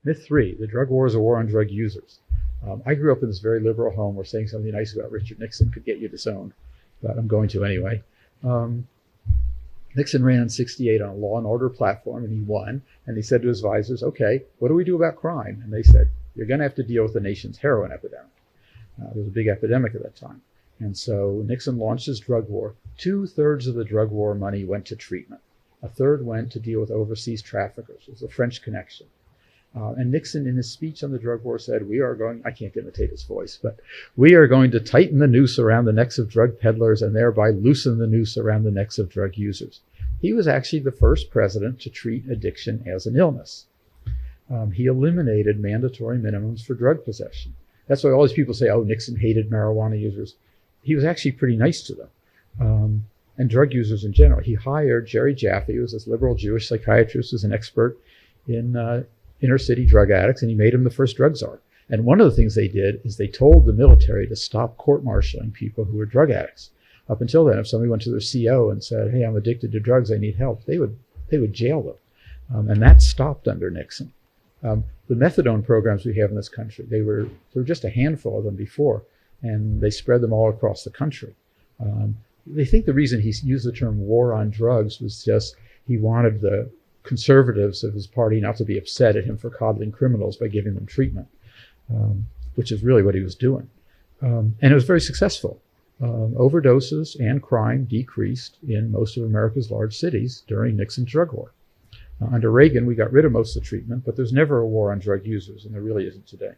Myth 3, the drug war is a war on drug users. I grew up in this very liberal home where saying something nice about Richard Nixon could get you disowned, but I'm going to anyway. Nixon ran in '68 on a law and order platform, and he won. And he said to his advisors, okay, what do we do about crime? And they said, you're going to have to deal with the nation's heroin epidemic. There was a big epidemic at that time. And so Nixon launched his drug war. 2/3 of the drug war money went to treatment. A third went to deal with overseas traffickers. It was a French connection. And Nixon, in his speech on the drug war, said, we are going, I can't imitate his voice, but we are going to tighten the noose around the necks of drug peddlers and thereby loosen the noose around the necks of drug users. He was actually the first president to treat addiction as an illness. He eliminated mandatory minimums for drug possession. That's why all these people say, oh, Nixon hated marijuana users. He was actually pretty nice to them, and drug users in general. He hired Jerry Jaffe, who was this liberal Jewish psychiatrist, who's an expert in inner city drug addicts, and he made him the first drug czar. And one of the things they did is they told the military to stop court-martialing people who were drug addicts. Up until then, if somebody went to their CO and said, hey, I'm addicted to drugs, I need help, they would jail them. And that stopped under Nixon. The methadone programs we have in this country, there were just a handful of them before, and they spread them all across the country. They think the reason he used the term war on drugs was just he wanted the conservatives of his party not to be upset at him for coddling criminals by giving them treatment, which is really what he was doing. And it was very successful. Overdoses and crime decreased in most of America's large cities during Nixon's drug war. Under Reagan, we got rid of most of the treatment, but there's never a war on drug users, and there really isn't today.